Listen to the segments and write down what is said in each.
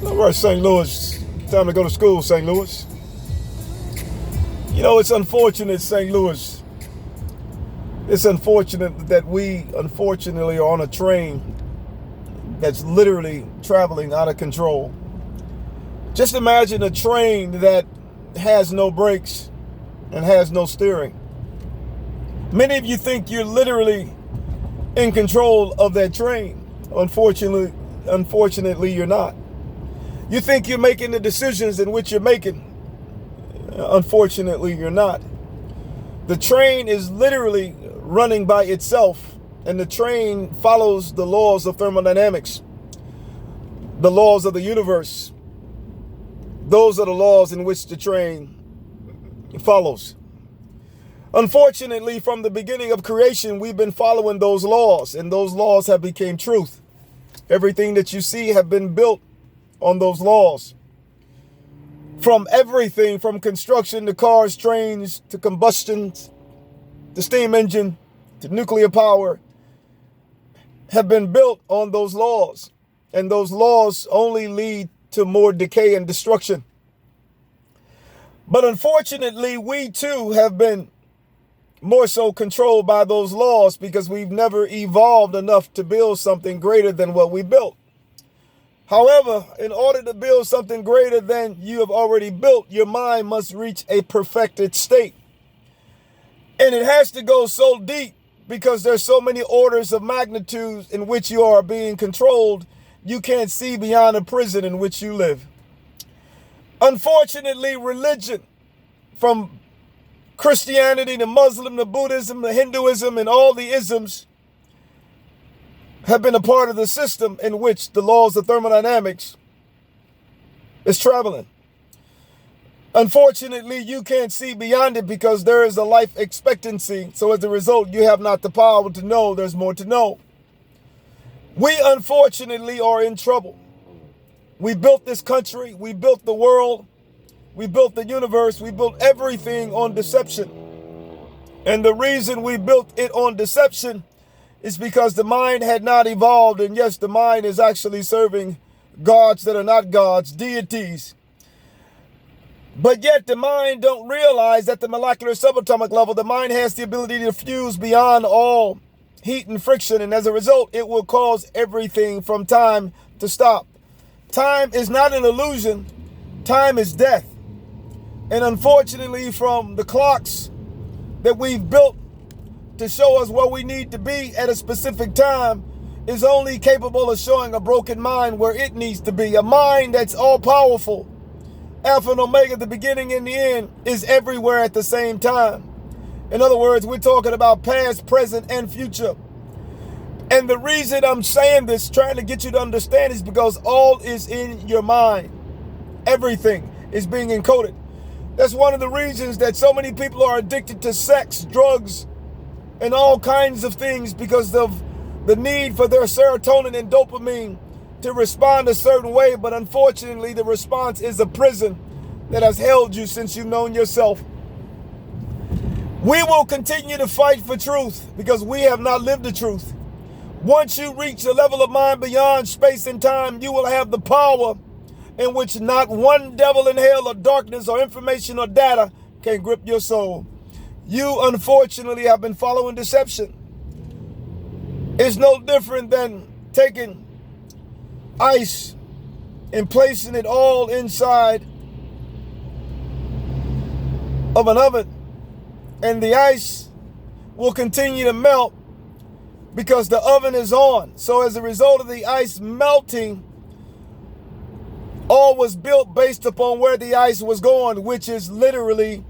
All right, St. Louis. Time to go to school, St. Louis. You know, it's unfortunate, St. Louis. It's unfortunate that we, unfortunately, are on a train that's literally traveling out of control. Just imagine a train that has no brakes and has no steering. Many of you think you're literally in control of that train. Unfortunately, you're not. You think you're making the decisions in which you're making. Unfortunately, you're not. The train is literally running by itself, and the train follows the laws of thermodynamics, the laws of the universe. Those are the laws in which the train follows. Unfortunately, from the beginning of creation, we've been following those laws, and those laws have become truth. Everything that you see have been built on those laws. From everything from construction to cars, trains, to combustion, to steam engine, to nuclear power, have been built on those laws. And those laws only lead to more decay and destruction. But unfortunately, we too have been more so controlled by those laws because we've never evolved enough to build something greater than what we built. However, in order to build something greater than you have already built, your mind must reach a perfected state. And it has to go so deep because there's so many orders of magnitudes in which you are being controlled, you can't see beyond the prison in which you live. Unfortunately, religion, from Christianity to Muslim to Buddhism to Hinduism and all the isms, have been a part of the system in which the laws of thermodynamics is traveling. Unfortunately, you can't see beyond it because there is a life expectancy. So as a result, you have not the power to know there's more to know. We unfortunately are in trouble. We built this country. We built the world. We built the universe. We built everything on deception. And the reason we built it on deception is because the mind had not evolved. And yes, the mind is actually serving gods that are not gods, deities. But yet the mind don't realize that the molecular subatomic level, the mind has the ability to fuse beyond all heat and friction. And as a result, it will cause everything from time to stop. Time is not an illusion. Time is death. And unfortunately, from the clocks that we've built to show us where we need to be at a specific time is only capable of showing a broken mind where it needs to be. A mind that's all powerful, Alpha and Omega, the beginning and the end, is everywhere at the same time. In other words, we're talking about past, present, and future. And the reason I'm saying this, trying to get you to understand, is because all is in your mind. Everything is being encoded. That's one of the reasons that so many people are addicted to sex, drugs, and all kinds of things because of the need for their serotonin and dopamine to respond a certain way. But unfortunately, the response is a prison that has held you since you've known yourself. We will continue to fight for truth because we have not lived the truth. Once you reach a level of mind beyond space and time, you will have the power in which not one devil in hell or darkness or information or data can grip your soul. You, unfortunately, have been following deception. It's no different than taking ice and placing it all inside of an oven. And the ice will continue to melt because the oven is on. So as a result of the ice melting, all was built based upon where the ice was going, which is literally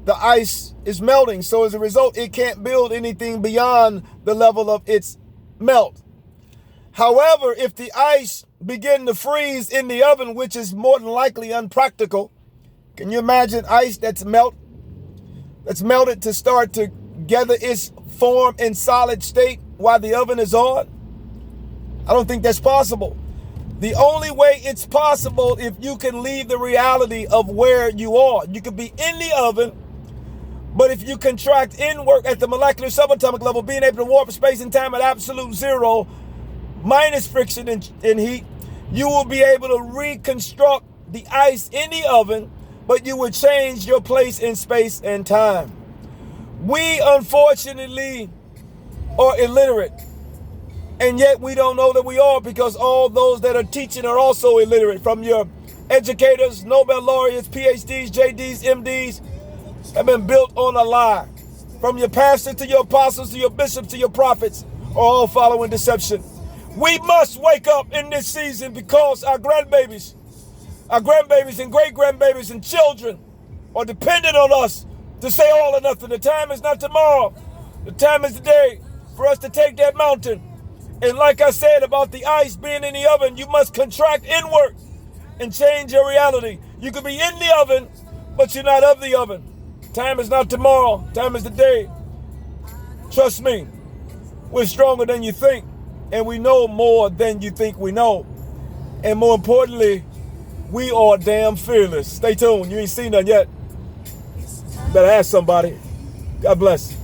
the ice is melting. So as a result, it can't build anything beyond the level of its melt. However, if the ice begin to freeze in the oven, which is more than likely unpractical, can you imagine ice that's melted to start to gather its form in solid state while the oven is on? I don't think that's possible. The only way it's possible if you can leave the reality of where you are. You could be in the oven, but if you contract inward at the molecular subatomic level, being able to warp space and time at absolute zero, minus friction and heat, You will be able to reconstruct the ice in the oven, but you will change your place in space and time. We unfortunately are illiterate, and yet we don't know that we are, because all those that are teaching are also illiterate. From your educators, Nobel laureates, PhDs, JDs, MDs, have been built on a lie. From your pastors to your apostles to your bishops to your prophets are all following deception. We must wake up in this season, because our grandbabies and great-grandbabies and children are dependent on us to say all or nothing. The time is not tomorrow. The time is today for us to take that mountain. And like I said about the ice being in the oven, you must contract inward and change your reality. You could be in the oven, but you're not of the oven. Time is not tomorrow. Time is today. Trust me, we're stronger than you think, and we know more than you think we know. And more importantly, we are damn fearless. Stay tuned. You ain't seen none yet. Better ask somebody. God bless.